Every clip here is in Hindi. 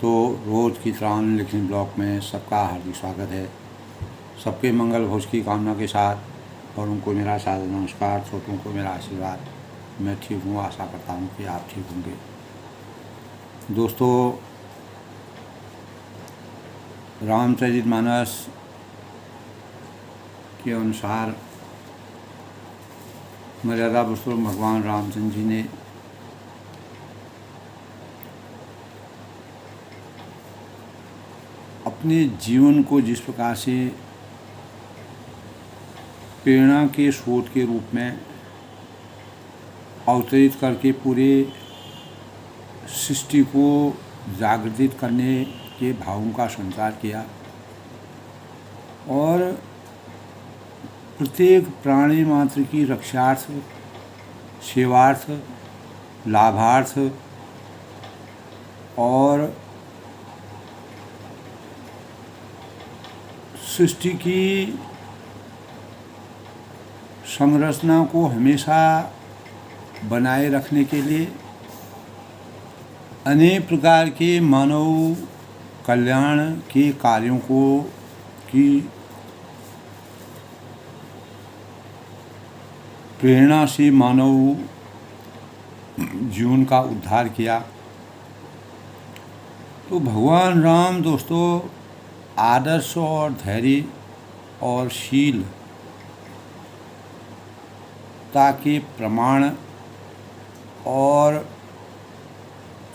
तो रोज़ की तरह लिखने ब्लॉग में सबका हार्दिक स्वागत है। सबके मंगल भोज की कामना के साथ बड़ों को मेरा सादर नमस्कार, छोटों को मेरा आशीर्वाद। मैं ठीक हूँ, आशा करता हूँ कि आप ठीक होंगे। दोस्तों, रामचरितमानस के अनुसार मर्यादा पुरुषोत्तम भगवान रामचंद्र जी ने अपने जीवन को जिस प्रकार से प्रेरणा के स्रोत के रूप में अवतरित करके पूरे सृष्टि को जागृत करने के भावों का संचार किया और प्रत्येक प्राणी मात्र की रक्षार्थ, सेवार्थ, लाभार्थ और सृष्टि की संरचना को हमेशा बनाए रखने के लिए अनेक प्रकार के मानव कल्याण के कार्यों को की प्रेरणा से मानव जीवन का उद्धार किया। तो भगवान राम दोस्तों आदर्श और धैर्य और शीलता के प्रमाण और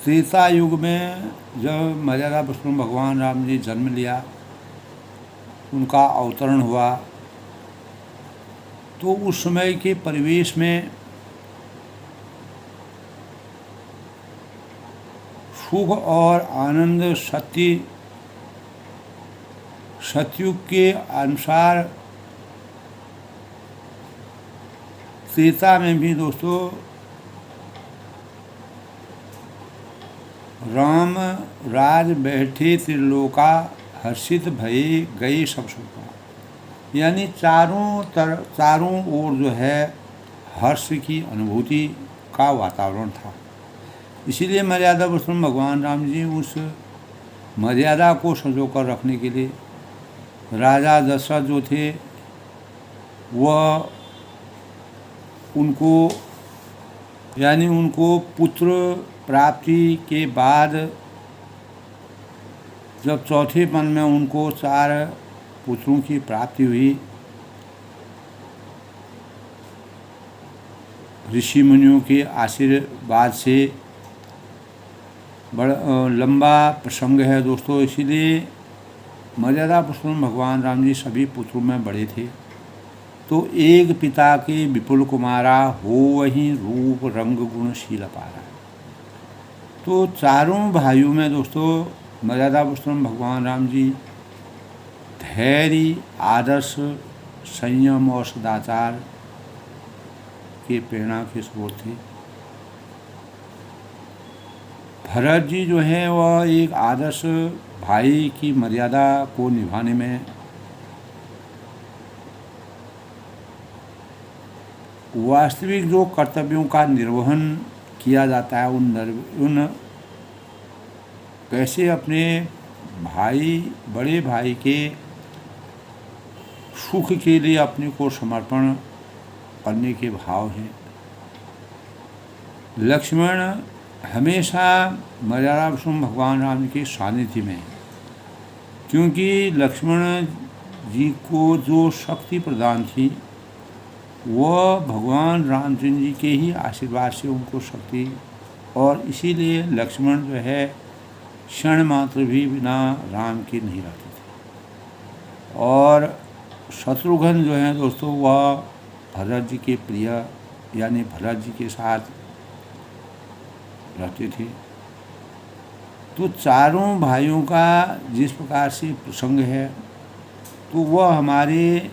त्रेता युग में जब मर्यादा पुरुषोत्तम भगवान राम जी जन्म लिया, उनका अवतरण हुआ, तो उस समय के परिवेश में सुख और आनंद सतयुग के अनुसार त्रेता में भी दोस्तों राम राज बैठे त्रिलोका हर्षित भये गए सब सुखा, यानी चारों ओर जो है हर्ष की अनुभूति का वातावरण था। इसीलिए मर्यादा पुरुषोत्तम भगवान राम जी उस मर्यादा को संजो कर रखने के लिए राजा दशरथ जो थे वह उनको पुत्र प्राप्ति के बाद जब चौथेपन में उनको 4 पुत्रों की प्राप्ति हुई, ऋषि मुनियों के आशीर्वाद से बड़ा लंबा प्रसंग है दोस्तों। इसीलिए मर्यादा पुरुषोत्तम भगवान राम जी सभी पुत्रों में बड़े थे। तो एक पिता के विपुल कुमारा हो वही रूप रंग गुण शील अपारा। तो चारों भाइयों में दोस्तों मर्यादा पुरुषोत्तम भगवान राम जी धैर्य, आदर्श, संयम और सदाचार के प्रेरणा के स्रोत थे। भरत जी जो है वह एक आदर्श भाई की मर्यादा को निभाने में वास्तविक जो कर्तव्यों का निर्वहन किया जाता है उन कैसे अपने बड़े भाई के सुख के लिए अपने को समर्पण करने के भाव हैं। लक्ष्मण हमेशा मर्यादा पुरुषोत्तम भगवान राम के सानिध्य में है, क्योंकि लक्ष्मण जी को जो शक्ति प्रदान थी वह भगवान रामचंद्र जी के ही आशीर्वाद से उनको शक्ति, और इसीलिए लक्ष्मण जो है क्षण मात्र भी बिना राम के नहीं रहते थे। और शत्रुघ्न जो है दोस्तों वह भरत जी के प्रिय यानी भरत जी के साथ रहते थे। तो चारों भाइयों का जिस प्रकार से प्रसंग है तो वह हमारे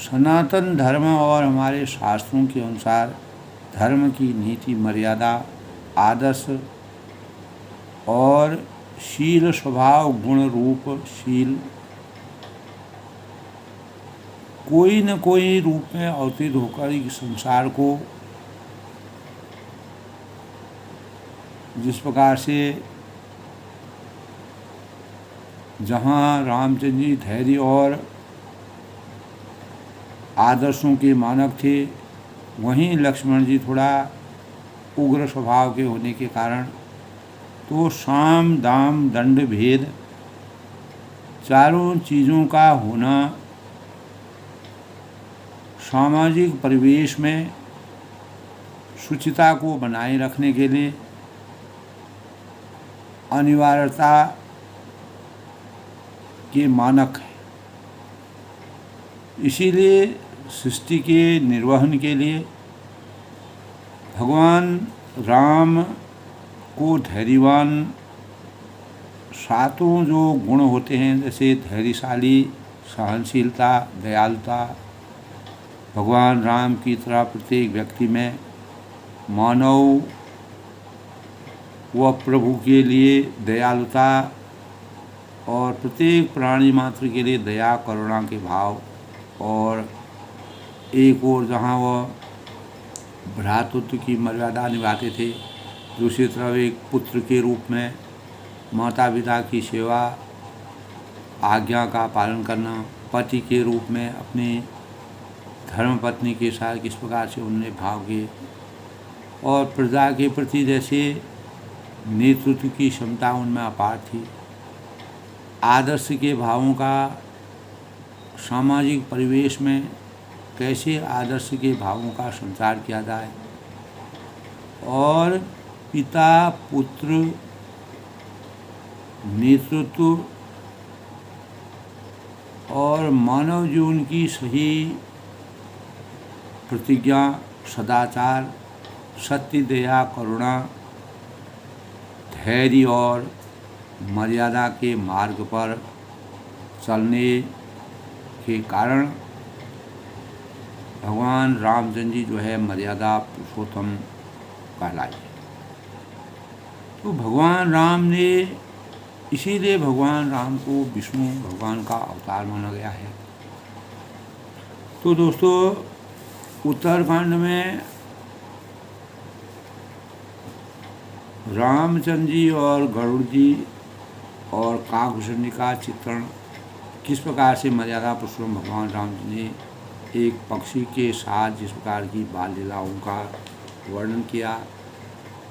सनातन धर्म और हमारे शास्त्रों के अनुसार धर्म की नीति, मर्यादा, आदर्श और शील स्वभाव गुण रूप शील कोई न कोई रूप में अवतरित होकर इस संसार को जिस प्रकार से जहाँ रामचंद्र जी धैर्य और आदर्शों के मानक थे, वहीं लक्ष्मण जी थोड़ा उग्र स्वभाव के होने के कारण तो साम दाम दंड भेद चारों चीज़ों का होना सामाजिक परिवेश में शुचिता को बनाए रखने के लिए अनिवार्यता के मानक है। इसीलिए सृष्टि के निर्वहन के लिए भगवान राम को धैर्यवान सातों जो गुण होते हैं, जैसे धैर्यशाली, सहनशीलता, दयालुता, भगवान राम की तरह प्रत्येक व्यक्ति में मानव व प्रभु के लिए दयालुता और प्रत्येक प्राणी मात्र के लिए दया करुणा के भाव, और एक ओर जहाँ वह भ्रातृत्व की मर्यादा निभाते थे, दूसरी तरफ एक पुत्र के रूप में माता पिता की सेवा, आज्ञा का पालन करना, पति के रूप में अपनी धर्मपत्नी के साथ किस प्रकार से उन्हें भाव किए, और प्रजा के प्रति जैसे नेतृत्व की क्षमता उनमें अपार थी। आदर्श के भावों का सामाजिक परिवेश में कैसे आदर्श के भावों का संचार किया जाए, और पिता पुत्र नेतृत्व और मानव जीवन की सही प्रतिज्ञा, सदाचार, सत्य, दया, करुणा, धैर्य और मर्यादा के मार्ग पर चलने के कारण भगवान रामचंद्र जी जो है मर्यादा पुरुषोत्तम कहलाए। तो भगवान राम ने, इसीलिए भगवान राम को विष्णु भगवान का अवतार माना गया है। तो दोस्तों, उत्तरकांड में रामचंद्र जी और गरुड़ जी और काकभूषण जी का चित्रण किस प्रकार से मर्यादा पुरुषोत्तम भगवान राम जी ने एक पक्षी के साथ जिस प्रकार की बाल लीलाओं का वर्णन किया,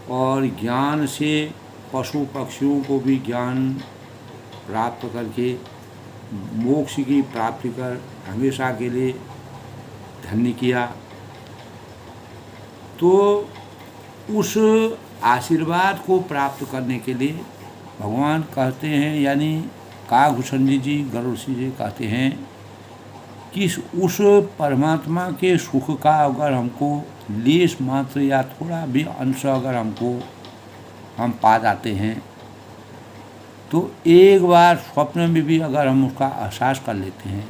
और ज्ञान से पशु पक्षियों को भी ज्ञान प्राप्त करके मोक्ष की प्राप्ति कर हमेशा के लिए धन्य किया, तो उस आशीर्वाद को प्राप्त करने के लिए भगवान कहते हैं, यानी काकभूषण जी गरुड़ जी कहते हैं कि उस परमात्मा के सुख का अगर हमको लेश मात्र या थोड़ा भी अंश अगर हम पा जाते हैं, तो एक बार स्वप्न में भी अगर हम उसका एहसास कर लेते हैं,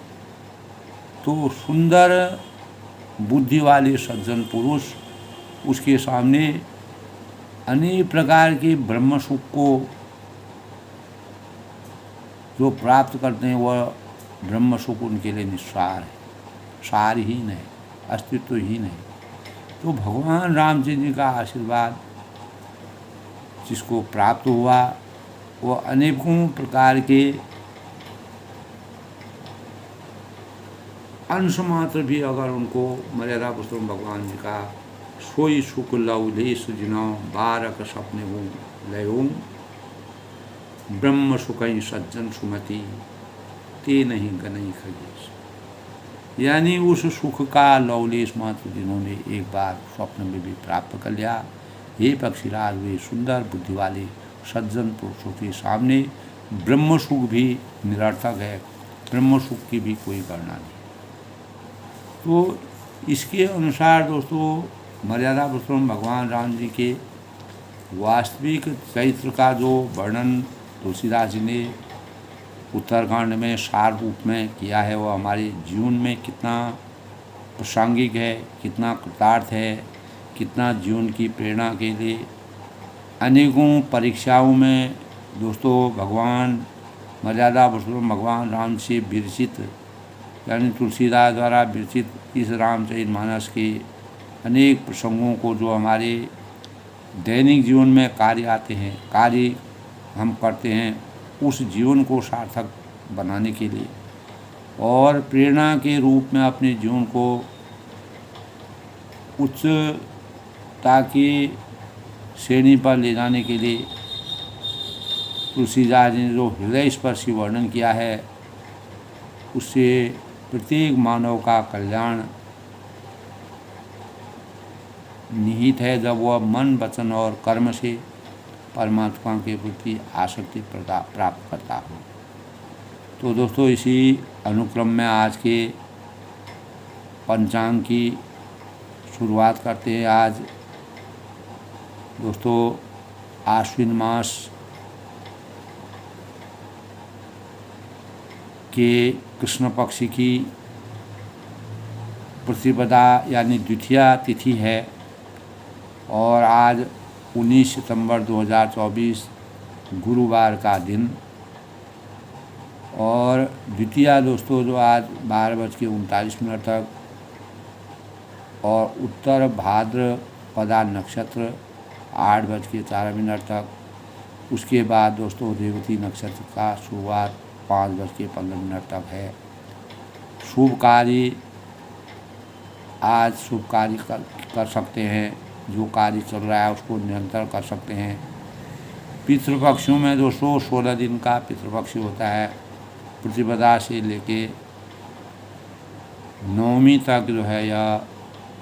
तो सुंदर बुद्धि वाले सज्जन पुरुष उसके सामने अनेक प्रकार के ब्रह्म सुख को जो प्राप्त करते हैं, वह ब्रह्म सुख उनके लिए निस्सार है, सारहीन है, अस्तित्वहीन है। तो भगवान रामचंद्र जी का आशीर्वाद जिसको प्राप्त हुआ, वह अनेकों प्रकार के अंश मात्र भी अगर उनको मर्यादा पुरुषोत्तम भगवान जी का सोई सुख लवलेश जिनौ बारक सपने हूँ लयों ब्रह्म सुखई सज्जन सुमति ते नहीं गनई खगेश, यानी उस सुख का लवलेश मात्र जिन्होंने एक बार स्वप्न में भी प्राप्त कर लिया, हे पक्षीराज वे सुंदर बुद्धि वाले सज्जन पुरुषों के सामने ब्रह्म सुख भी निरर्थक है, ब्रह्म सुख की भी कोई गणना नहीं। तो इसके अनुसार दोस्तों, मर्यादा पुरुषोत्तम भगवान राम जी के वास्तविक चरित्र का जो वर्णन तुलसीदास जी ने उत्तरकांड में सार रूप में किया है, वह हमारे जीवन में कितना प्रासंगिक है, कितना कृतार्थ है, कितना जीवन की प्रेरणा के लिए अनेकों परीक्षाओं में दोस्तों भगवान मर्यादा पुरुषोत्तम भगवान राम से विरचित, यानी तुलसीदास द्वारा विरचित इस रामचरितमानस के अनेक प्रसंगों को जो हमारे दैनिक जीवन में कार्य आते हैं, कार्य हम करते हैं उस जीवन को सार्थक बनाने के लिए और प्रेरणा के रूप में अपने जीवन को उच्चता की श्रेणी पर ले जाने के लिए तुलसीदास ने जो हृदय स्पर्शी वर्णन किया है उससे प्रत्येक मानव का कल्याण निहित है जब वह मन, वचन और कर्म से परमात्मा के प्रति आसक्ति प्राप्त करता हो। तो दोस्तों, इसी अनुक्रम में आज के पंचांग की शुरुआत करते हैं। आज दोस्तों आश्विन मास के कृष्ण पक्ष की प्रतिपदा यानी द्वितीया तिथि है और आज 19 सितंबर 2024 गुरुवार का दिन और द्वितीया दोस्तों जो आज 12:39 तक और उत्तर भाद्रपदा नक्षत्र 8:04 तक, उसके बाद दोस्तों रेवती नक्षत्र का शुरुआत 5:15 तक है। शुभ कार्य आज शुभ कार्य कर सकते हैं, जो कार्य चल रहा है उसको निरंतर कर सकते हैं। पितृपक्षों में दोस्तों 16 दिन का पितृपक्ष होता है, प्रतिपदा से लेके नवमी तक जो है यह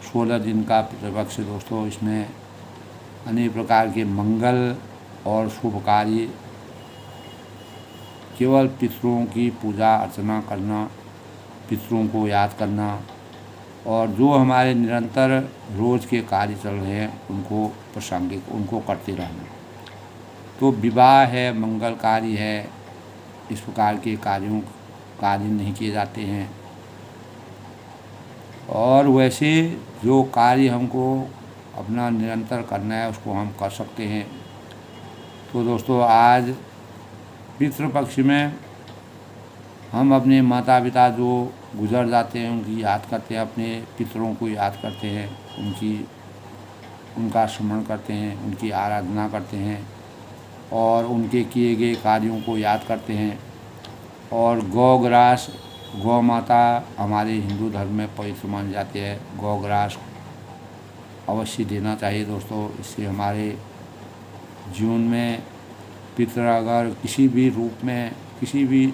16 दिन का पितृपक्ष दोस्तों। इसमें अनेक प्रकार के मंगल और शुभ कार्य, केवल पितरों की पूजा अर्चना करना, पितरों को याद करना और जो हमारे निरंतर रोज़ के कार्य चल रहे हैं उनको प्रासंगिक उनको करते रहना। तो विवाह है, मंगल कार्य है, इस प्रकार के कार्य नहीं किए जाते हैं। और वैसे जो कार्य हमको अपना निरंतर करना है उसको हम कर सकते हैं। तो दोस्तों आज पितृपक्ष में हम अपने माता पिता जो गुजर जाते हैं उनकी याद करते हैं, अपने पितरों को याद करते हैं, उनका स्मरण करते हैं, उनकी आराधना करते हैं और उनके किए गए कार्यों को याद करते हैं। और गौग्रास, गौ माता हमारे हिंदू धर्म में पवित्र मानी जाती है, गौग्रास अवश्य देना चाहिए दोस्तों। इससे हमारे जीवन में पितर अगर किसी भी रूप में किसी भी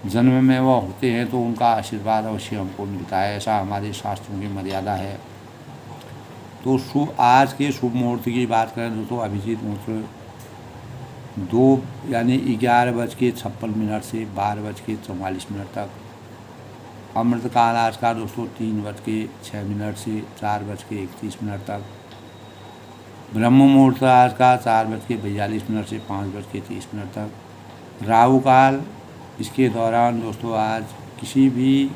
जन्म में वह होते हैं तो उनका आशीर्वाद अवश्य हमको मिलता है, ऐसा हमारे शास्त्रों की मर्यादा है। तो आज के शुभ मुहूर्त की बात करें दोस्तों, अभिजीत मुहूर्त 2 यानी 11:56 से 12:44 तक। अमृतकाल आज का दोस्तों 3:06 से 4:31 तक। ब्रह्म मुहूर्त आज का 4:42 से 5:30 तक। राहु काल, इसके दौरान दोस्तों आज किसी भी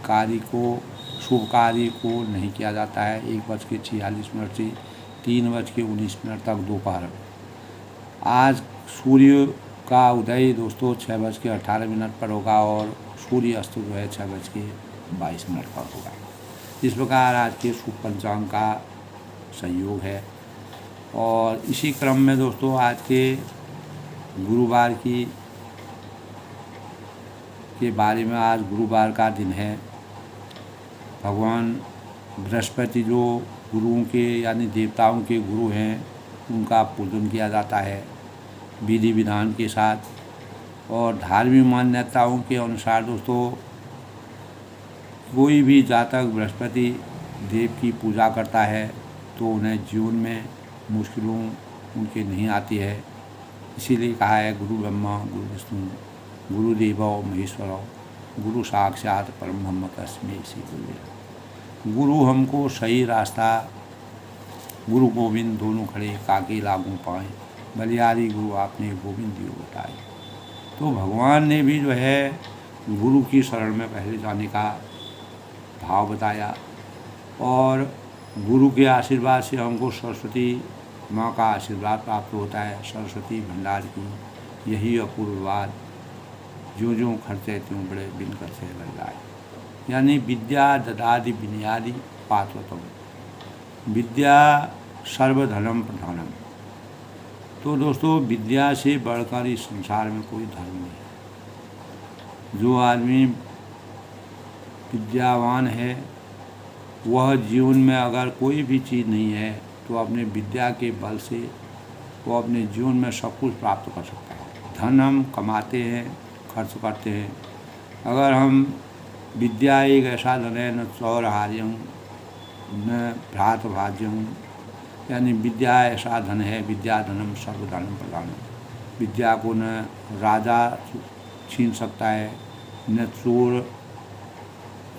कार्य को, शुभ कार्य को नहीं किया जाता है। 1:46 से 3:19 तक दोपहर। आज सूर्य का उदय दोस्तों 6:18 पर होगा और सूर्य अस्त जो है 6:22 पर होगा। इस प्रकार आज के शुभ पंचांग का संयोग है। और इसी क्रम में दोस्तों आज के गुरुवार के बारे में, आज गुरुवार का दिन है। भगवान बृहस्पति जो गुरुओं के यानी देवताओं के गुरु हैं उनका पूजन किया जाता है विधि विधान के साथ। और धार्मिक मान्यताओं के अनुसार दोस्तों कोई भी जातक बृहस्पति देव की पूजा करता है तो उन्हें जीवन में मुश्किलों उनके नहीं आती है। इसीलिए कहा है गुरु ब्रह्मा गुरु विष्णु गुरुदेवो महेश्वरो गुरु साक्षात परम ब्रह्म तस्मै श्री गुरुदेव। गुरु हमको सही रास्ता, गुरु गोविंद दोनों खड़े काके लागू पाए, बलियारी गुरु आपने गोविंद दियो बताए। तो भगवान ने भी जो है गुरु की शरण में पहले जाने का भाव बताया और गुरु के आशीर्वाद से हमको सरस्वती माँ का आशीर्वाद प्राप्त होता है। सरस्वती भंडार की यही अपूर्व बात, जो जो खर्चे त्यों बड़े बिन खर्चे बल्लाए। यानी विद्या ददादि विनयादि पात्रतम। विद्या सर्वधर्म प्रधानम। तो दोस्तों, विद्या से बढ़कर इस संसार में कोई धर्म नहीं है। जो आदमी विद्यावान है वह जीवन में अगर कोई भी चीज़ नहीं है तो अपने विद्या के बल से वो अपने जीवन में सब कुछ प्राप्त कर सकता है। धन हम कमाते हैं, खर्च करते हैं। अगर हम विद्या एक ऐसा धन है, न चौरहार्यम न भ्रात भाज्यम, यानी विद्या ऐसा धन है, विद्या धनम सर्वधनम प्रधानम। विद्या को न राजा छीन सकता है, न चोर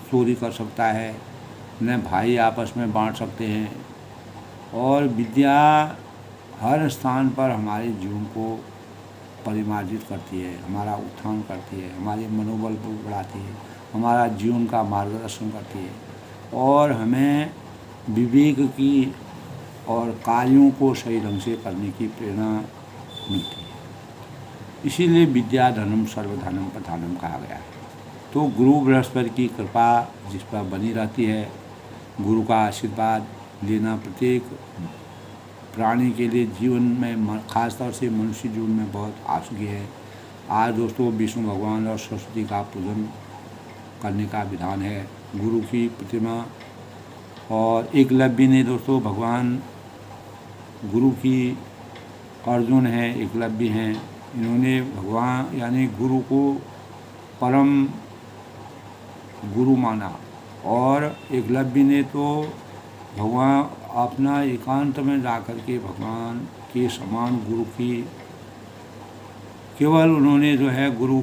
चोरी कर सकता है, न भाई आपस में बांट सकते हैं। और विद्या हर स्थान पर हमारे जीवन को परिमार्जित करती है, हमारा उत्थान करती है, हमारे मनोबल को बढ़ाती है, हमारा जीवन का मार्गदर्शन करती है और हमें विवेक की और कार्यों को सही ढंग से करने की प्रेरणा मिलती है। इसीलिए विद्या धनम सर्वधनम प्रधानम कहा गया है। तो गुरु बृहस्पति की कृपा जिस पर बनी रहती है, गुरु का आशीर्वाद लेना प्रत्येक प्राणी के लिए जीवन में, खासतौर से मनुष्य जीवन में बहुत आवश्यक है। आज दोस्तों विष्णु भगवान और सरस्वती का पूजन करने का विधान है। गुरु की प्रतिमा और एकलव्य ने दोस्तों भगवान गुरु की, अर्जुन हैं, एकलव्य हैं, इन्होंने भगवान यानी गुरु को परम गुरु माना। और एकलव्य ने तो भगवान अपना एकांत में जाकर के भगवान के समान गुरु की केवल उन्होंने जो है गुरु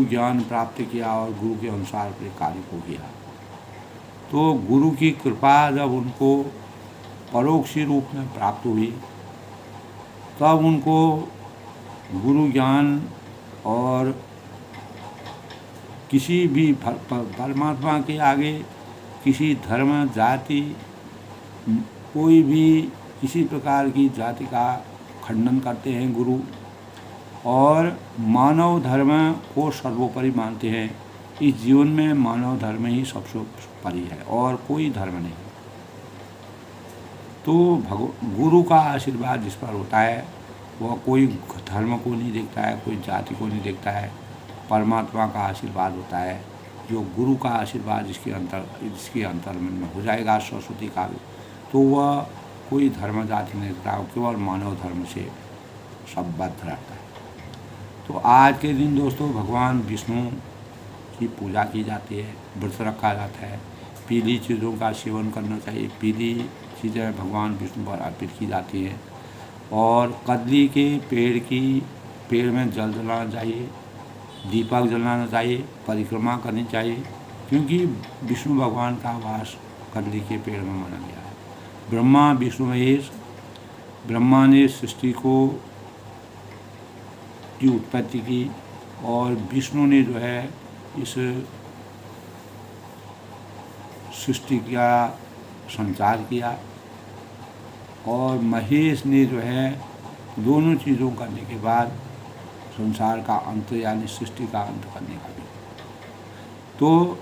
ज्ञान प्राप्त किया और गुरु के अनुसार अपने कार्य को किया। तो गुरु की कृपा जब उनको परोक्ष रूप में प्राप्त हुई तब उनको गुरु ज्ञान और किसी भी परमात्मा के आगे किसी धर्म जाति कोई भी किसी प्रकार की जाति का खंडन करते हैं गुरु, और मानव धर्म को सर्वोपरि मानते हैं। इस जीवन में मानव धर्म ही सबसे परि है और कोई धर्म नहीं। तो गुरु का आशीर्वाद जिस पर होता है वह कोई धर्म को नहीं देखता है, कोई जाति को नहीं देखता है। परमात्मा का आशीर्वाद होता है। जो गुरु का आशीर्वाद जिसके अंतर में हो जाएगा सरस्वती का भी, तो वह कोई धर्म जाति नहीं देखता, केवल मानव धर्म से संबद्ध रहता है। तो आज के दिन दोस्तों भगवान विष्णु की पूजा की जाती है, व्रत रखा जाता है। पीली चीज़ों का सेवन करना चाहिए, पीली चीज़ें भगवान विष्णु पर अर्पित की जाती हैं। और कदली के पेड़ में जल जलाना चाहिए, दीपक जलाना चाहिए, परिक्रमा करनी चाहिए, क्योंकि विष्णु भगवान का वास कदली के पेड़ में माना गया है। ब्रह्मा विष्णु महेश, ब्रह्मा ने सृष्टि की उत्पत्ति की और विष्णु ने जो है इस सृष्टि का संचार किया, और महेश ने जो है दोनों चीज़ों करने के बाद संसार का अंत यानी सृष्टि का अंत करने का भी। तो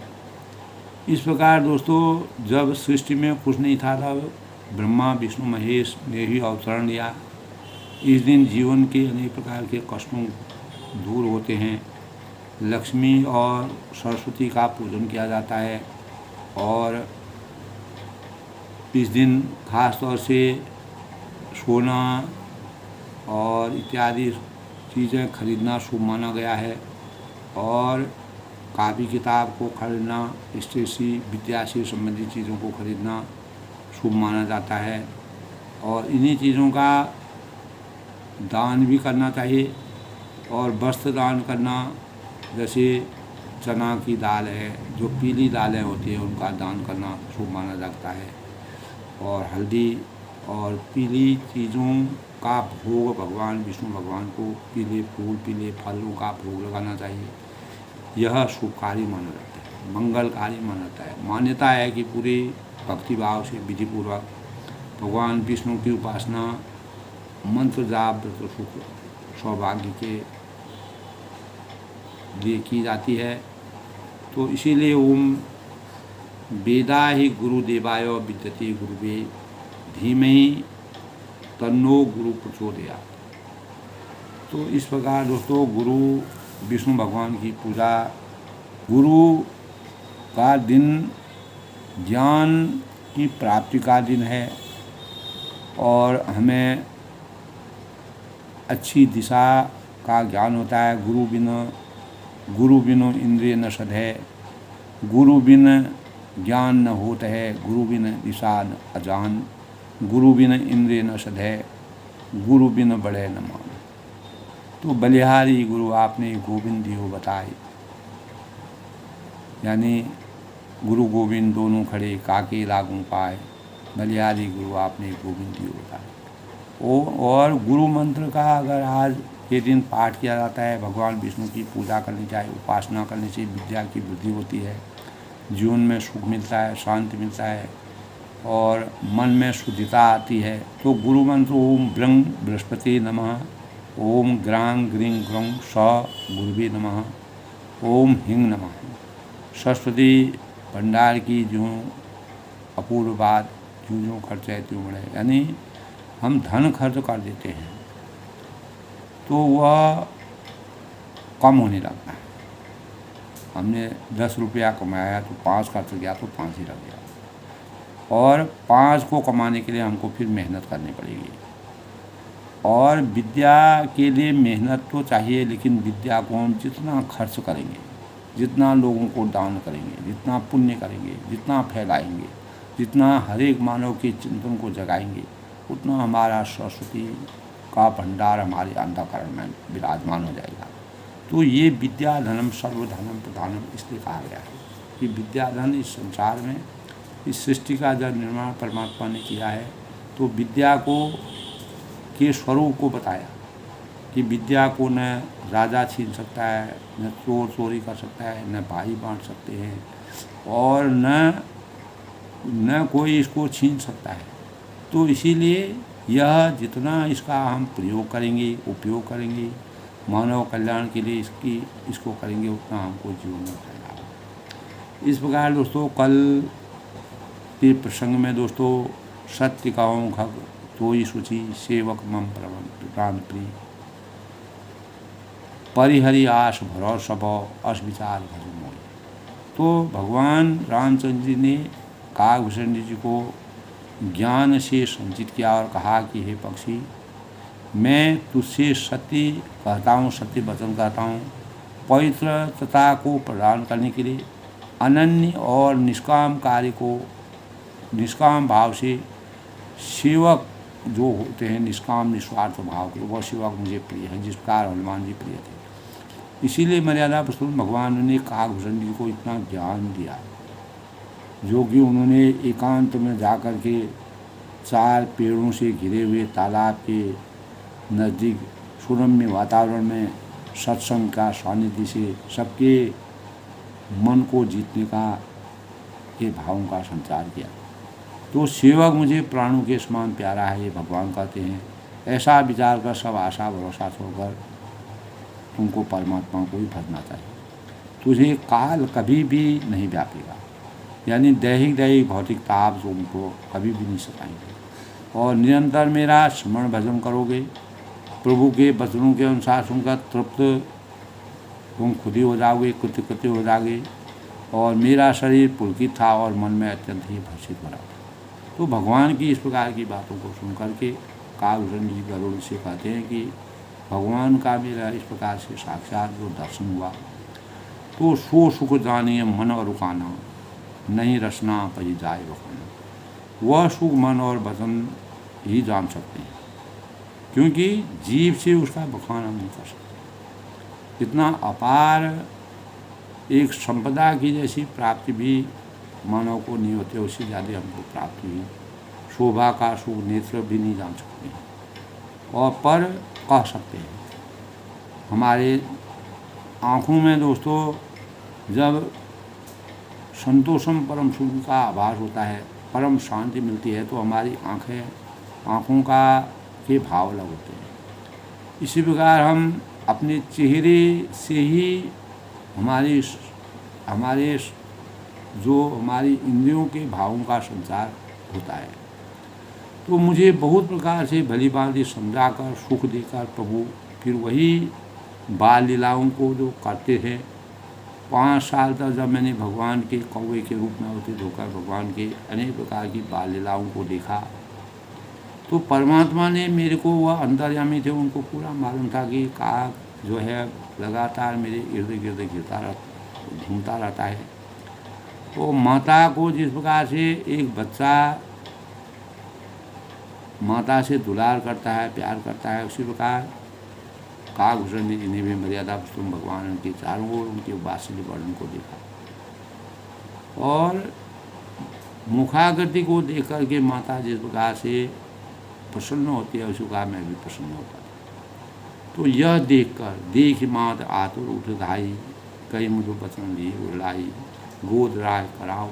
इस प्रकार दोस्तों जब सृष्टि में कुछ नहीं था तब ब्रह्मा विष्णु महेश ने ही अवतरण लिया। इस दिन जीवन के अनेक प्रकार के कष्टों दूर होते हैं। लक्ष्मी और सरस्वती का पूजन किया जाता है और इस दिन खास तौर से सोना और इत्यादि चीज़ें खरीदना शुभ माना गया है। और कापी किताब को खरीदना, स्टेशनरी विद्या से संबंधित चीज़ों को खरीदना शुभ माना जाता है। और इन्हीं चीज़ों का दान भी करना चाहिए। और वस्त्र दान करना, जैसे चना की दाल है, जो पीली दालें होती हैं उनका दान करना शुभ माना जाता है। और हल्दी और पीली चीज़ों का भोग भगवान विष्णु भगवान को पीले फूल पीले फलों का भोग लगाना चाहिए। यह शुभकारी माना जाता है, मंगलकारी माना जाता है। मान्यता है कि पूरे भक्तिभाव से विधिपूर्वक भगवान विष्णु की उपासना मंत्र जाप व्रत सुख सौभाग्य के लिए की जाती है। तो इसीलिए ओम वेदा ही गुरुदेवाय विद्यते गुरुवे धीमहि तन्नो गुरु प्रचोदयात्। तो इस प्रकार दोस्तों गुरु विष्णु भगवान की पूजा, गुरु का दिन ज्ञान की प्राप्ति का दिन है और हमें अच्छी दिशा का ज्ञान होता है। गुरु बिनु इंद्रिय न सधे, गुरु बिन ज्ञान न होत है, गुरु बिन दिशा न अजान, गुरु बिन इंद्रिय न सधे, गुरु बिन बड़े न मान। तो बलिहारी गुरु आपने गोविंद दियो बताए, यानी गुरु गोविंद दोनों खड़े काके लागू पाए, बलिहारी गुरु आपने गोविंद दियो बताए। और गुरु मंत्र का अगर आज ये दिन पाठ किया जाता है, भगवान विष्णु की पूजा करनी चाहिए, उपासना करने से विद्या की वृद्धि होती है, जीवन में सुख मिलता है, शांति मिलता है और मन में शुद्धता आती है। तो गुरु मंत्र ओम ब्रंग बृहस्पति नमः, ओम ग्रांग ग्रीं ग्रौं स गुरुवे नमः, ओम हिंग नमः। सरस्वती भंडार की जो अपूर्व बात, जो खर्च है त्यों बढ़े, यानी हम धन खर्च कर देते हैं तो वह कम होने लगता है। हमने 10 रुपया कमाया तो 5 खर्च गया तो 5 ही रह गया, और 5 को कमाने के लिए हमको फिर मेहनत करनी पड़ेगी। और विद्या के लिए मेहनत तो चाहिए, लेकिन विद्या को हम जितना खर्च करेंगे, जितना लोगों को दान करेंगे, जितना पुण्य करेंगे, जितना फैलाएंगे, जितना हर एक मानव के चिंतन को जगाएंगे, उतना हमारा सरस्वती का भंडार हमारे अंतःकरण में विराजमान हो जाएगा। तो ये विद्या धनम सर्वधनम प्रधानम इसलिए कहा गया है कि विद्या धन इस संसार में, इस सृष्टि का जब निर्माण परमात्मा ने किया है तो विद्या को के स्वरूप को बताया कि विद्या को न राजा छीन सकता है, न चोर चोरी कर सकता है, न भाई बांट सकते हैं, और न कोई इसको छीन सकता है। तो इसीलिए यह जितना इसका हम प्रयोग करेंगे, उपयोग करेंगे, मानव कल्याण के लिए इसको करेंगे, उतना हमको जीवन में फायदा होगा। इस प्रकार दोस्तों कल के प्रसंग में दोस्तों सत्य कहूँ खग तोई शुचि सेवक मम प्राण प्रिय, परिहरि आस भरोस अस विचार भज मोय। तो भगवान रामचंद्र जी ने काकभूषण जी को ज्ञान से संचित किया और कहा कि हे पक्षी, मैं तुझसे सत्य कहता हूँ, सत्य वचन कहता हूँ, पवित्रता को प्रदान करने के लिए अनन्य और निष्काम कार्य को निष्काम भाव से सेवक जो होते हैं, निष्काम निस्वार्थ भाव के, वह सेवक मुझे प्रिय है, जिस प्रकार हनुमान जी प्रिय थे। इसीलिए मर्यादा पुरुषोत्तम भगवान ने काकभूषण जी को इतना ज्ञान दिया, जो कि उन्होंने एकांत में जाकर के 4 पेड़ों से घिरे हुए तालाब के नज़दीक सुरम्य वातावरण में सत्संग का सानिध्य से सबके मन को जीतने का ये भावों का संचार किया। तो सेवक मुझे प्राणों के समान प्यारा है, ये भगवान कहते हैं। ऐसा विचार कर सब आशा भरोसा छोड़कर तुमको परमात्मा को ही भजना चाहिए। तुझे काल कभी भी नहीं व्यापेगा, यानी दैहिक भौतिक ताप जो उनको कभी भी नहीं सताएंगे। और निरंतर मेरा स्मरण भजन करोगे, प्रभु के वचनों के अनुसार सुनकर तृप्त तुम खुद ही हो जाओगे, कृत्य हो जाओगे। और मेरा शरीर पुलकित था और मन में अत्यंत ही भर्षित हो रहा था। तो भगवान की इस प्रकार की बातों को सुन करके काकभूषण जी गरुड़ से कहते हैं कि भगवान का मेरा इस प्रकार से साक्षात जो दर्शन हुआ, तो सो सुख जानिए मन और रुकाना, नहीं रचना पही जाए बखाना। वह सुख मन और वचन ही जान सकते हैं, क्योंकि जीव से उसका बखान हम नहीं कर सकते। इतना अपार एक संपदा की जैसी प्राप्ति भी मानव को नहीं होते, उससे ज़्यादा हमको प्राप्ति हुई। शोभा का सुख नेत्र भी नहीं जान सकते हैं, और पर कह सकते हैं। हमारे आँखों में दोस्तों जब संतोषम परम सुख का आभास होता है, परम शांति मिलती है, तो हमारी आँखों का के भाव अलग होते हैं। इसी प्रकार हम अपने चेहरे से ही हमारे जो हमारी इंद्रियों के भावों का संचार होता है। तो मुझे बहुत प्रकार से भली भांति समझाकर सुख देकर प्रभु फिर वही बाल लीलाओं को जो करते थे। 5 साल तक जब मैंने भगवान के कौवे के रूप में अवतरित होकर भगवान के अनेक प्रकार की बाल लीलाओं को देखा, तो परमात्मा ने मेरे को, वह अंतर्यामी थे, उनको पूरा मालूम था कि काग जो है लगातार मेरे इर्द गिर्द घूमता रहता है। तो माता को जिस प्रकार से एक बच्चा माता से दुलार करता है, प्यार करता है, उसी प्रकार काकभूषण ने इन्हें भी मर्यादा पुरुषोत्तम भगवान उनके चारों ओर उनके वात्सल्य वर्णन को देखा और मुखाकृति को देख कर के माता जिस प्रकार से प्रसन्न होती है, उसी प्रकार मैं भी प्रसन्न होता था। तो यह देखकर देख मात आतुर उठ धाई, कई मुझे बचन ली उड़लाई, गोद राय कराव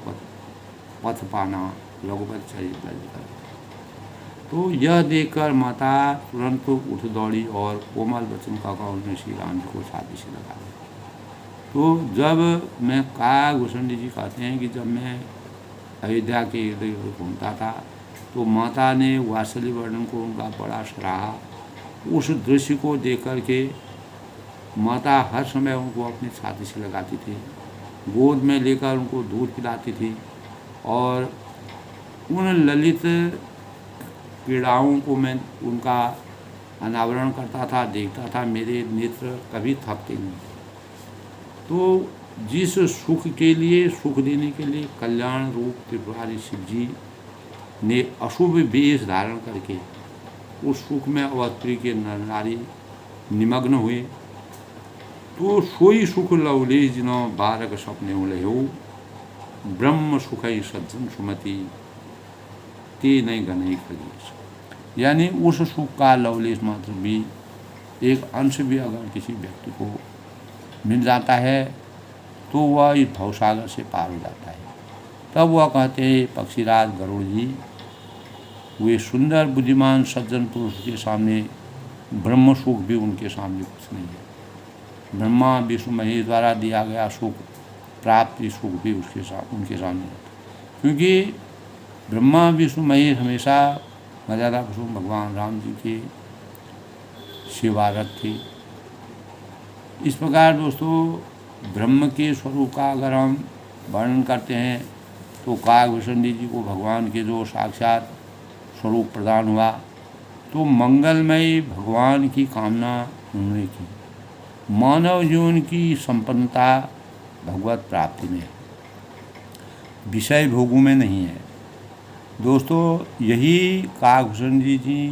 पथ पाना रघुपत चरित कर। तो यह देखकर माता तुरंत उठ दौड़ी और कोमल बच्चन का उन्होंने श्री राम जी को छाती से लगा दिया। तो जब मैं काकभूषण जी कहते हैं कि जब मैं अयोध्या के इर्द गिर्द घूमता था, तो माता ने वात्सल्य वर्णन को उनका बड़ा सराहा। उस दृश्य को देख कर के माता हर समय उनको अपनी छाती से लगाती थी, गोद में लेकर उनको दूध पिलाती थी और उन ललित क्रीड़ाओं को मैं उनका अनावरण करता था, देखता था, मेरे नेत्र कभी थकते नहीं। तो जिस सुख के लिए, सुख देने के लिए कल्याण रूप त्रिपुरारी शिव जी ने अशुभ वेश धारण करके उस सुख में अवधपुरी के नर नारी निमग्न हुए। तो सोई सुख लवलेश जिनो बारक सपने उलहो, ब्रह्म सुखई सज्जन सुमति ते नहीं गनई खगेश। यानी उस सुख का लवलेश मात्र भी, एक अंश भी अगर किसी व्यक्ति को मिल जाता है तो वह इस भवसागर से पार हो जाता है। तब वह कहते हैं पक्षीराज गरुड़ जी, वे सुंदर बुद्धिमान सज्जन पुरुष के सामने ब्रह्म सुख भी उनके सामने कुछ नहीं है। ब्रह्मा विष्णु महेश द्वारा दिया गया सुख, प्राप्ति सुख भी उनके सामने, क्योंकि ब्रह्मा विष्णु महेश हमेशा मर्यादा पुरुषोत्तम भगवान राम जी के सेवारत थे। इस प्रकार दोस्तों ब्रह्म के स्वरूप का अगर हम वर्णन करते हैं तो काकभूषण जी को भगवान के जो साक्षात स्वरूप प्रदान हुआ, तो मंगलमय भगवान की कामना उन्होंने की। मानव जीवन की संपन्नता भगवत प्राप्ति में है, विषय भोगों में नहीं है। दोस्तों यही काकभूषण जी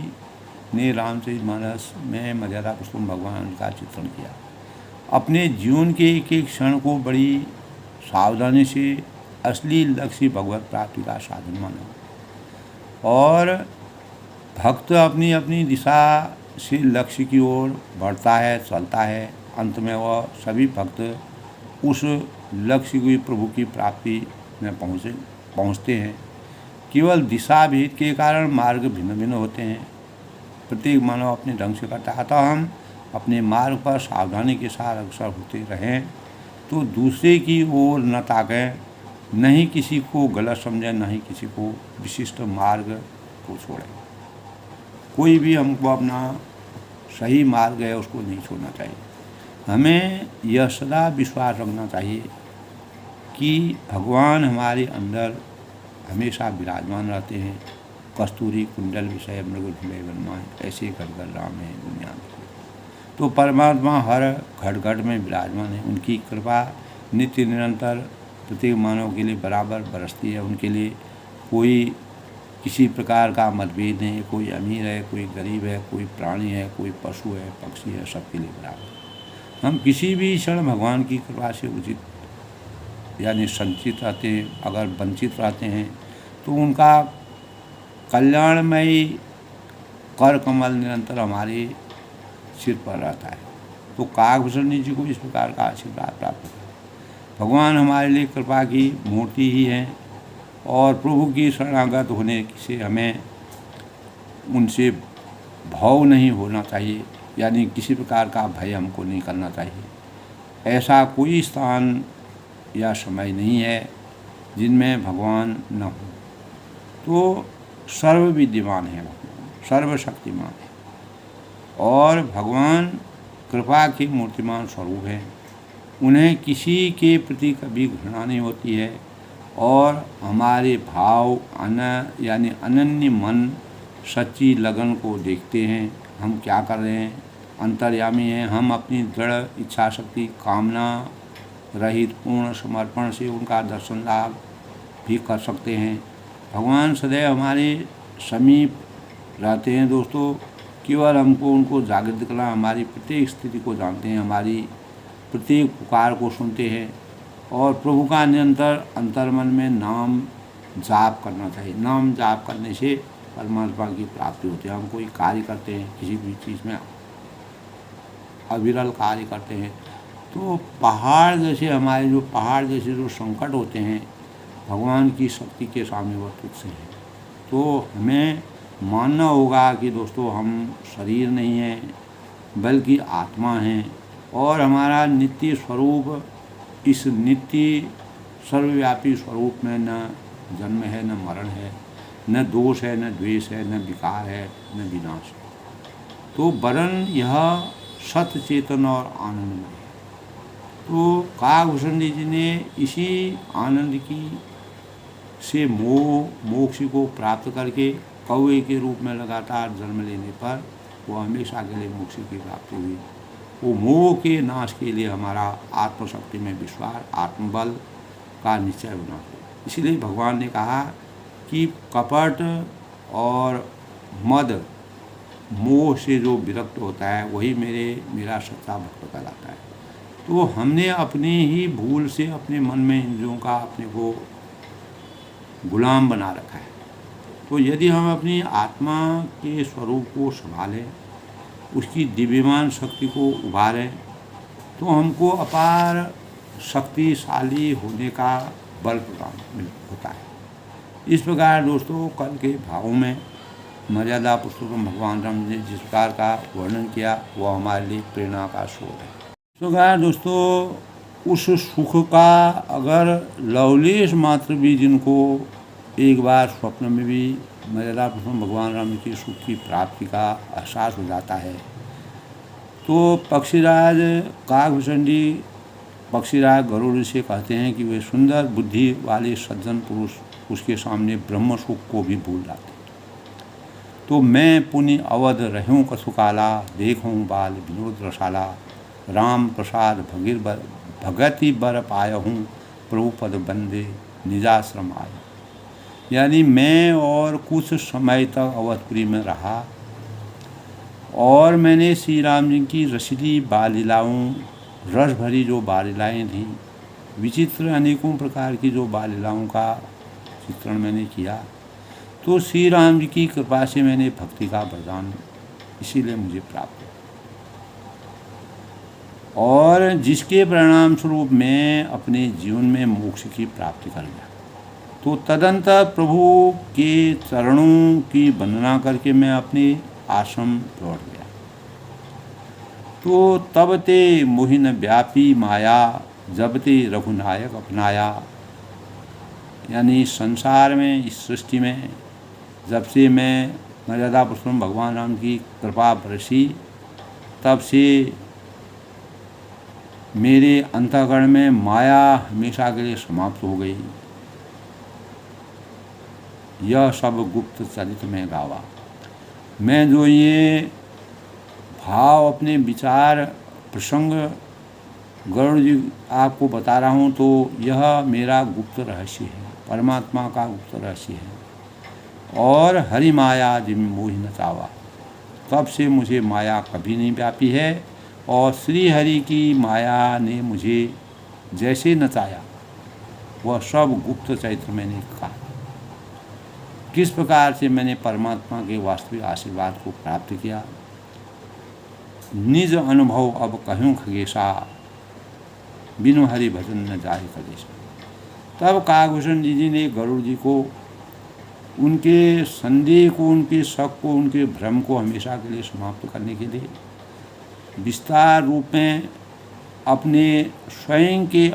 ने रामचरितमानस में मर्यादा पुरुषोत्तम भगवान का चित्रण किया। अपने जीवन के एक एक क्षण को बड़ी सावधानी से असली लक्ष्य भगवत प्राप्ति का साधन माना और भक्त अपनी अपनी दिशा से लक्ष्य की ओर बढ़ता है, चलता है। अंत में वह सभी भक्त उस लक्ष्य की प्रभु की प्राप्ति में पहुँचते हैं। केवल दिशा भेद के कारण मार्ग भिन्न भिन्न होते हैं, प्रत्येक मानव अपने ढंग से करता है। अतः हम अपने मार्ग पर सावधानी के साथ अग्रसर होते रहें, तो दूसरे की ओर न ताकें, न ही किसी को गलत समझें, न ही किसी को विशिष्ट मार्ग को छोड़ें। कोई भी हमको अपना सही मार्ग है उसको नहीं छोड़ना चाहिए। हमें यह सदा विश्वास रखना चाहिए कि भगवान हमारे अंदर हमेशा विराजमान रहते हैं। कस्तूरी कुंडल विषय मृग ढूंढे बनमाए, ऐसे घर घर राम है दुनिया में। तो परमात्मा हर घट घट में विराजमान है। उनकी कृपा नित्य निरंतर प्रत्येक मानव के लिए बराबर बरसती है। उनके लिए कोई किसी प्रकार का मतभेद नहीं है। कोई अमीर है, कोई गरीब है, कोई प्राणी है, कोई पशु है, पक्षी है, सबके लिए बराबर। हम किसी भी क्षण भगवान की कृपा से उचित यानी संचित रहते हैं। अगर वंचित रहते हैं तो उनका कल्याणमयी कर कमल निरंतर हमारे सिर पर रहता है। तो काकभूषण जी को इस प्रकार का आशीर्वाद प्राप्त है। भगवान हमारे लिए कृपा की मूर्ति ही है और प्रभु की शरणागत होने से हमें उनसे भाव नहीं होना चाहिए, यानी किसी प्रकार का भय हमको नहीं करना चाहिए। ऐसा कोई स्थान या समय नहीं है जिनमें भगवान न हो। तो सर्व विद्यमान है, भगवान सर्वशक्तिमान है और भगवान कृपा के मूर्तिमान स्वरूप है। उन्हें किसी के प्रति कभी घृणा नहीं होती है और हमारे भाव यानी अनन्य मन सच्ची लगन को देखते हैं। हम क्या कर रहे हैं, अंतर्यामी हैं। हम अपनी दृढ़ इच्छा शक्ति कामना रहित पूर्ण समर्पण से उनका दर्शन लाभ भी कर सकते हैं। भगवान सदैव हमारे समीप रहते हैं दोस्तों। केवल हमको उनको जागृत करना, हमारी प्रत्येक स्थिति को जानते हैं, हमारी प्रत्येक पुकार को सुनते हैं और प्रभु का निरंतर अंतर्मन में नाम जाप करना चाहिए। नाम जाप करने से परमात्मा की प्राप्ति होती है। हम कोई कार्य करते हैं, किसी भी चीज़ में अविरल कार्य करते हैं तो पहाड़ जैसे हमारे जो पहाड़ जैसे जो संकट होते हैं भगवान की शक्ति के सामने वह तुच्छ हैं। तो हमें मानना होगा कि दोस्तों हम शरीर नहीं हैं बल्कि आत्मा हैं और हमारा नित्य स्वरूप इस नित्य सर्वव्यापी स्वरूप में न जन्म है, न मरण है, न दोष है, न द्वेष है, न विकार है, न विनाश है। तो वरन यह सत्य चेतन और आनंदमय है। तो काकभूषण जी ने इसी आनंद की से मोक्ष को प्राप्त करके कौवे के रूप में लगातार जन्म लेने पर वो हमेशा के लिए मोक्ष की प्राप्ति हुई। वो मोह के नाश के लिए हमारा आत्मशक्ति में विश्वास, आत्मबल का निश्चय होना है। इसलिए भगवान ने कहा कि कपट और मद मोह से जो विरक्त होता है वही मेरा सच्चा भक्त कहलाता है। तो हमने अपनी ही भूल से अपने मन में इंद्रियों का अपने को गुलाम बना रखा है। तो यदि हम अपनी आत्मा के स्वरूप को संभालें, उसकी दिव्यमान शक्ति को उभारें तो हमको अपार शक्तिशाली होने का बल प्रदान होता है। इस प्रकार दोस्तों कल के भावों में मर्यादा पुरुषोत्तम भगवान राम ने जिस प्रकार का वर्णन किया वह हमारे लिए प्रेरणा का स्रोत है। इस प्रकार दोस्तों उस सुख का अगर लवलेश मात्र भी जिनको एक बार स्वप्न में भी मर्यादा पुरुषोत्तम भगवान राम की सुख की प्राप्ति का एहसास हो जाता है तो पक्षीराज काकभूषण जी पक्षीराज गरुड़ से कहते हैं कि वे सुंदर बुद्धि वाले सज्जन पुरुष उसके सामने ब्रह्म सुख को भी भूल जाते। तो मैं पुनि अवध रहूँ कसुकाला, देखूँ बाल विनोद रसाला, राम प्रसाद भगति बर पायहूँ, प्रभु पद बंदे निजाश्रम आया। यानी मैं और कुछ समय तक अवधपुरी में रहा और मैंने श्री राम जी की रसीली बाल लीलाओं, रस भरी जो बाल लीलाएँ थीं, विचित्र अनेकों प्रकार की जो बाल लीलाओं का चित्रण मैंने किया तो श्री राम जी की कृपा से मैंने भक्ति का वरदान इसीलिए मुझे प्राप्त हुआ और जिसके परिणाम स्वरूप मैं अपने जीवन में मोक्ष की प्राप्ति कर गया। तो तदंतर प्रभु के चरणों की वंदना करके मैं अपने आश्रम लौट गया। तो तब ते मोहिन व्यापी माया, जब ते रघुनायक अपनाया। यानी संसार में इस सृष्टि में जब से मैं मर्यादा पुरुषोत्तम भगवान राम की कृपा बरसी तब से मेरे अंतःकरण में माया हमेशा के लिए समाप्त हो गई। यह सब गुप्त चरित में गावा। मैं जो ये भाव अपने विचार प्रसंग गरुड़ जी आपको बता रहा हूँ तो यह मेरा गुप्त रहस्य है, परमात्मा का गुप्त रहस्य है। और हरि माया जिम मोहि न चावा, तब से मुझे माया कभी नहीं व्यापी है और श्री हरि की माया ने मुझे जैसे नचाया वह सब गुप्त चरित्र मैंने कहा। किस प्रकार से मैंने परमात्मा के वास्तविक आशीर्वाद को प्राप्त किया, निज अनुभव अब कहूँ खगेशा, बिनु हरि भजन न जाए कलेशा। तब काकभूषण जी ने गरुड़ जी को उनके संदेह को, उनके शक को, उनके भ्रम को हमेशा के लिए समाप्त करने के लिए विस्तार रूप में अपने स्वयं के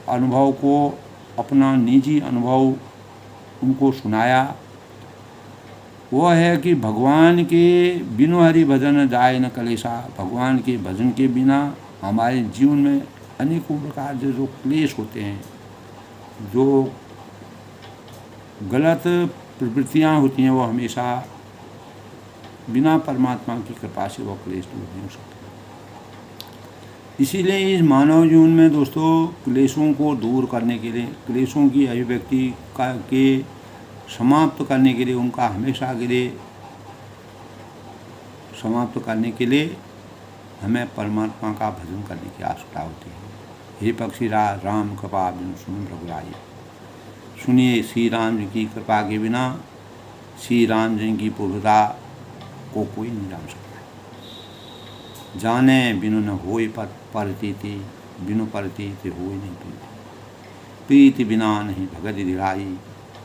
अनुभव को अपना निजी अनुभव उनको सुनाया, वह है कि भगवान के बिनु हरि भजन जाय न कलेशा। भगवान के भजन के बिना हमारे जीवन में अनेकों प्रकार के जो क्लेश होते हैं, जो गलत प्रवृत्तियाँ होती हैं, वो हमेशा बिना परमात्मा की कृपा से वो क्लेश दूर नहीं हो सकते। इसीलिए इस मानव जीवन में दोस्तों क्लेशों को दूर करने के लिए, क्लेशों की अभिव्यक्ति के समाप्त करने के लिए, उनका हमेशा के लिए समाप्त करने के लिए हमें परमात्मा का भजन करने की आवश्यकता होती है। हे पक्षीराज राम कृपा बिनु सुन प्रभुराई। सुनिए, श्री राम जी की कृपा के बिना, श्री राम जी की पूर्णता को कोई नहीं जान सकता। जाने बिनु न होय परतीति, बिनु परतीति होय नहीं प्रीति। प्रीति बिना नहीं भगत दिलाई,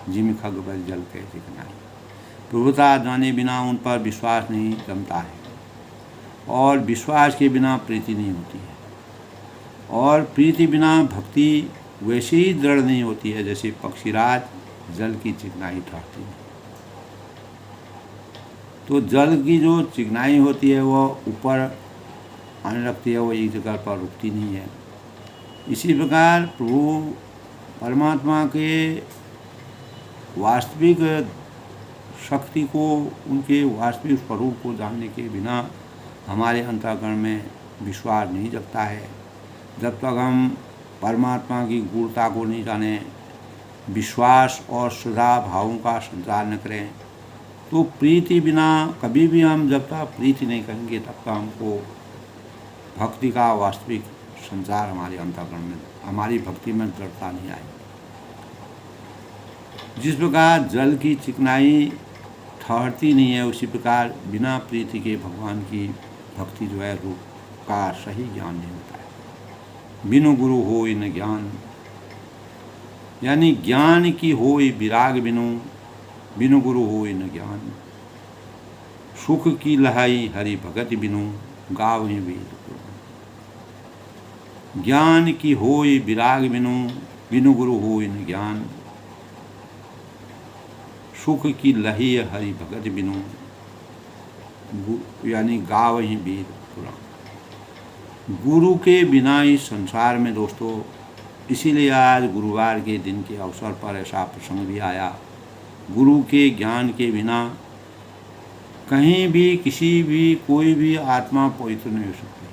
जिम खग पर जल कैसे कनाई। प्रभुता जाने बिना उन पर विश्वास नहीं जमता है, और विश्वास के बिना प्रीति नहीं होती है, और प्रीति बिना भक्ति वैसे ही दृढ़ नहीं होती है जैसे पक्षीराज जल की चिकनाई ठहरती है। तो जल की जो चिकनाई होती है वो ऊपर आने लगती है, वो एक जगह पर रुकती नहीं है। इसी प्रकार प्रभु परमात्मा के वास्तविक शक्ति को, उनके वास्तविक स्वरूप को जानने के बिना हमारे अंतःकरण में विश्वास नहीं जगता है। जब तक हम परमात्मा की गूढ़ता को नहीं जाने, विश्वास और श्रद्धा भावों का संचार न करें, तो प्रीति बिना कभी भी हम, जब तक प्रीति नहीं करेंगे तब तक हमको भक्ति का वास्तविक संचार हमारे अंतःकरण में, हमारी भक्ति में दृढ़ता नहीं आएगी। जिस प्रकार जल की चिकनाई ठहरती नहीं है, उसी प्रकार बिना प्रीति के भगवान की भक्ति जो है रूप का सही ज्ञान नहीं होता है। बिनु गुरु होय न ज्ञान, यानी ज्ञान की होय विराग बिनु, बिनु गुरु होय न ज्ञान। सुख की लहाई हरि भगत बिनु, गावहि वेद पुराण। ज्ञान की होय विराग बिनु, बिनु गुरु होय न ज्ञान। सुख की लही हरि भगत बिनु, यानी गावहि वेद पुराण। गुरु के बिना इस संसार में दोस्तों, इसीलिए आज गुरुवार के दिन के अवसर पर ऐसा प्रसंग भी आया, गुरु के ज्ञान के बिना कहीं भी किसी भी कोई भी आत्मा पवित्र नहीं हो सकती।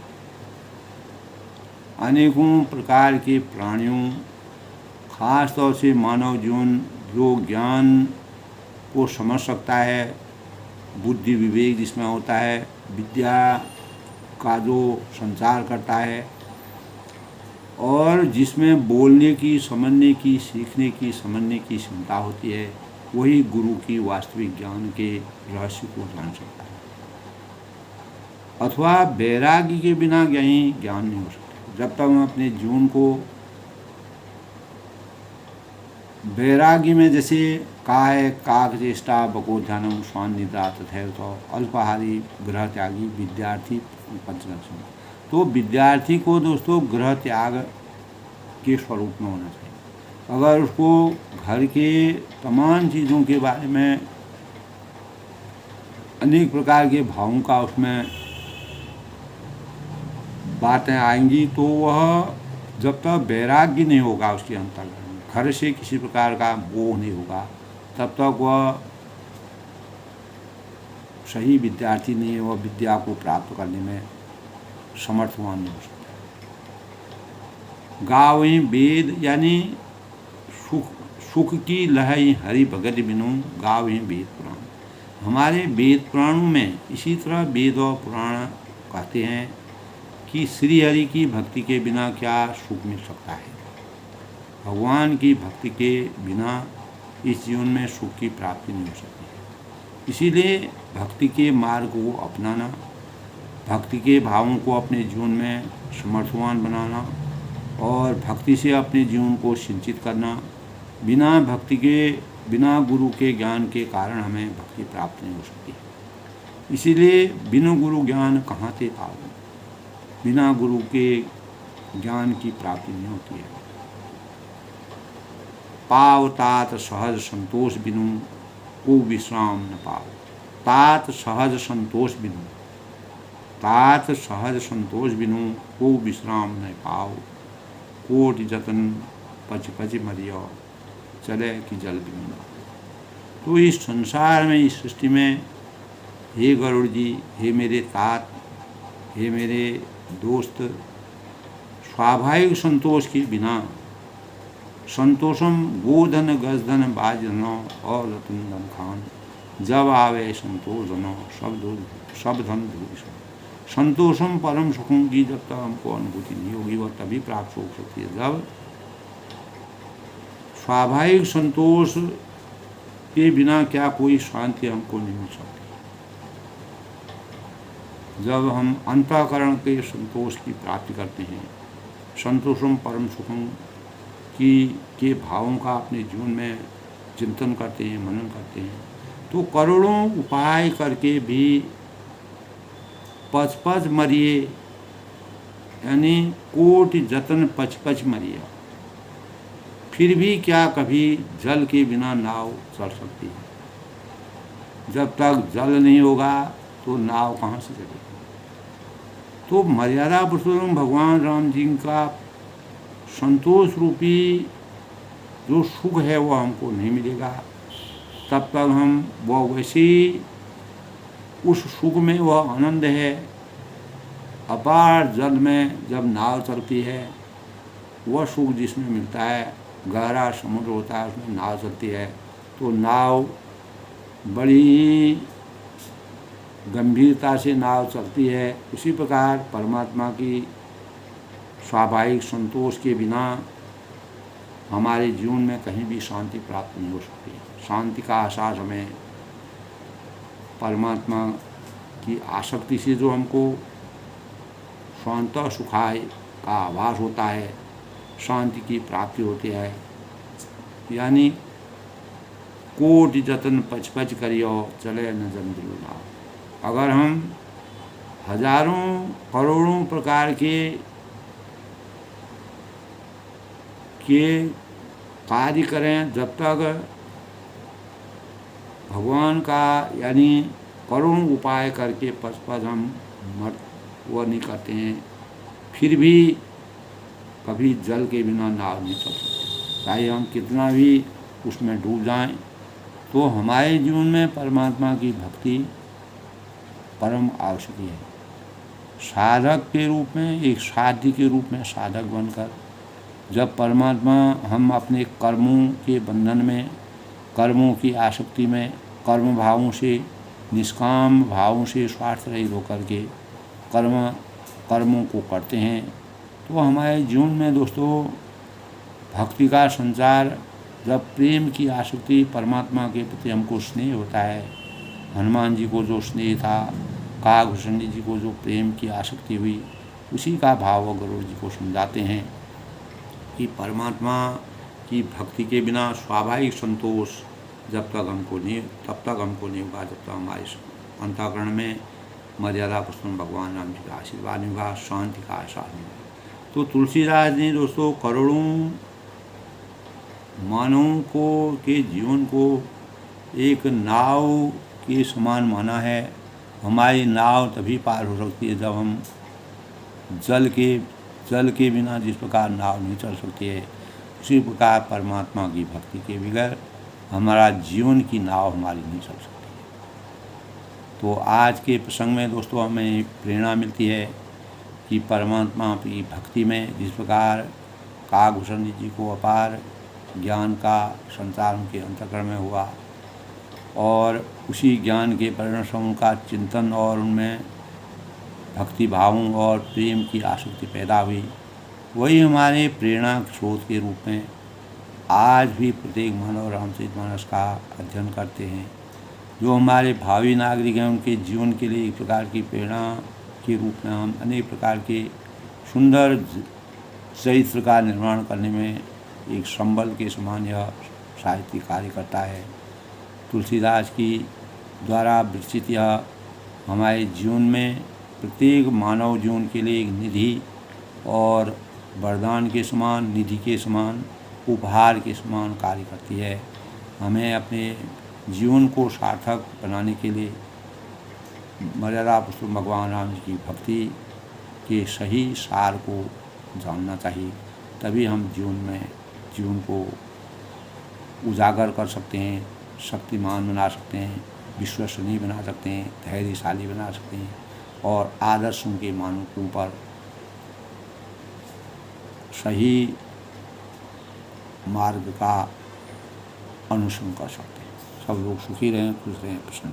अनेकों प्रकार के प्राणियों, खास तौर से मानव जीवन जो ज्ञान को समझ सकता है, बुद्धि विवेक जिसमें होता है, विद्या का जो संचार करता है, और जिसमें बोलने की, समझने की, सीखने की, समझने की क्षमता होती है, वही गुरु की वास्तविक ज्ञान के रहस्य को जान सकता है। अथवा वैराग्य के बिना ज्ञान नहीं हो सकता। जब तक हम अपने जीवन को वैराग्य में, जैसे कहा है, काक चेष्टा बकोध्यानम स्वान निद्रा तथैव तो अल्पाहारी गृह त्यागी विद्यार्थी पंचलक्षण। तो विद्यार्थी को दोस्तों गृह त्याग के स्वरूप में होना चाहिए। अगर उसको घर के तमाम चीज़ों के बारे में अनेक प्रकार के भावों का उसमें बातें आएंगी, तो वह जब तक वैराग्य नहीं होगा उसके अंतर्गत, घर से किसी प्रकार का मोह नहीं होगा, तब तक वह सही विद्यार्थी नहीं है, वह विद्या को प्राप्त करने में समर्थवान नहीं हो सकता। गावहि वेद, यानी सुख की लहई हरि भगत बिनु, गावहि वेद पुराण। हमारे वेद पुराणों में इसी तरह वेद और पुराण कहते हैं कि श्री हरि की भक्ति के बिना क्या सुख मिल सकता है। भगवान की भक्ति के बिना इस जीवन में सुख की प्राप्ति नहीं हो सकती है। इसीलिए भक्ति के मार्ग को अपनाना, भक्ति के भावों को अपने जीवन में समर्थवान बनाना और भक्ति से अपने जीवन को सिंचित करना, बिना भक्ति के, बिना गुरु के ज्ञान के कारण हमें भक्ति प्राप्त नहीं हो सकती। इसीलिए बिनु गुरु ज्ञान कहाँ से पाओ, बिना गुरु के ज्ञान की प्राप्ति नहीं होती है। पाव तात सहज संतोष बिनु को विश्राम न पाओ। तात सहज संतोष बिनु, तात सहज संतोष बिनु को विश्राम न पाओ। कोटि जतन पच पच मरियो, चले कि जल बिनु ना। तो इस संसार में, इस सृष्टि में, हे गरुड़ जी, हे मेरे तात, हे मेरे दोस्त, स्वाभाविक संतोष के बिना संतोषम गोधन गजधन बाजधनो और रतन धन खान, जब आवे संतोष धनो सब धन भूषण। संतोषम परम सुखों की जब तक हमको अनुभूति नहीं होगी वह तभी प्राप्त हो सकती है जब स्वाभाविक संतोष के बिना क्या कोई शांति हमको नहीं मिल सकती। जब हम अंतःकरण के संतोष की प्राप्ति करते हैं, संतोषम परम सुखम के भावों का अपने जीवन में चिंतन करते हैं, मनन करते हैं, तो करोड़ों उपाय करके भी पच पच मरिए, यानी कोटि जतन पच पच मरिए, फिर भी क्या कभी जल के बिना नाव चल सकती है। जब तक जल नहीं होगा तो नाव कहाँ से चलेगी। तो मर्यादा पुरुषोत्तम भगवान राम जी का संतोष रूपी जो सुख है वो हमको नहीं मिलेगा, तब तक हम वो वैसी उस सुख में वह आनंद है। अपार जल में जब नाव चलती है वह सुख जिसमें मिलता है, गहरा समुद्र होता है उसमें नाव चलती है, तो नाव बड़ी गंभीरता से नाव चलती है। उसी प्रकार परमात्मा की स्वाभाविक संतोष के बिना हमारे जीवन में कहीं भी शांति प्राप्त नहीं हो सकती। शांति का एहसास हमें परमात्मा की आसक्ति से जो हमको शांत सुखाय का आभास होता है, शांति की प्राप्ति होती है। यानी कोटि जतन पच पच करियो, चले न जन दिलो नाव। अगर हम हजारों करोड़ों प्रकार के कार्य करें, जब तक भगवान का यानी करोड़ों उपाय करके पच पच हम वो नहीं करते हैं, फिर भी कभी जल के बिना नाव नहीं चल सकते। चाहे हम कितना भी उसमें डूब जाएं, तो हमारे जीवन में परमात्मा की भक्ति परम आवश्यक है। साधक के रूप में, एक साध्य के रूप में साधक बनकर जब परमात्मा हम अपने कर्मों के बंधन में, कर्मों की आसक्ति में, कर्म भावों से, निष्काम भावों से स्वार्थ रहित होकर के कर्मों को करते हैं, तो हमारे जीवन में दोस्तों भक्ति का संचार, जब प्रेम की आसक्ति, परमात्मा के प्रति हमको स्नेह होता है, हनुमान जी को जो स्नेह था, काकभूषण जी को जो प्रेम की आसक्ति हुई, उसी का भाव गरुड़ जी को समझाते हैं कि परमात्मा की भक्ति के बिना स्वाभाविक संतोष जब तक हमको नहीं, तब तक हमको नहीं होगा जब तक हमारे अंतःकरण में मर्यादा पुरुषोत्तम भगवान राम जी का आशीर्वाद नहीं होगा, शांति का एहसास नहीं होगा। तो तुलसीदास ने दोस्तों करोड़ों मानवों को के जीवन को एक नाव के समान माना है। हमारी नाव तभी पार हो सकती है जब हम जल के बिना जिस प्रकार नाव नहीं चल सकती है, उसी प्रकार परमात्मा की भक्ति के बगैर हमारा जीवन की नाव हमारी नहीं चल सकती। तो आज के प्रसंग में दोस्तों हमें प्रेरणा मिलती है कि परमात्मा की भक्ति में जिस प्रकार काकभूषण जी को अपार ज्ञान का संचार उनके अंतःकरण में हुआ और उसी ज्ञान के परिणाम का चिंतन और उनमें भक्ति भावों और प्रेम की आसक्ति पैदा हुई, वही हमारे प्रेरणा स्रोत के रूप में आज भी प्रत्येक मानव रामचरितमानस का अध्ययन करते हैं। जो हमारे भावी नागरिक हैं उनके जीवन के लिए एक प्रकार की प्रेरणा के रूप में हम अनेक प्रकार के सुंदर चरित्र का निर्माण करने में एक संबल के समान यह साहित्य कार्य करता है। तुलसीदास की द्वारा विरचित यह हमारे जीवन में प्रत्येक मानव जीवन के लिए एक निधि और वरदान के समान, निधि के समान उपहार के समान कार्य करती है। हमें अपने जीवन को सार्थक बनाने के लिए मर्यादा पुरुषोत्तम भगवान राम जी की भक्ति के सही सार को जानना चाहिए, तभी हम जीवन को उजागर कर सकते हैं, शक्तिमान बना सकते हैं, विश्वसनीय बना सकते हैं, धैर्यशाली बना सकते हैं और आदर्शों के मानकों पर सही मार्ग का अनुसरण कर सकते हैं। सब लोग सुखी रहें, खुश रहें, प्रसन्न।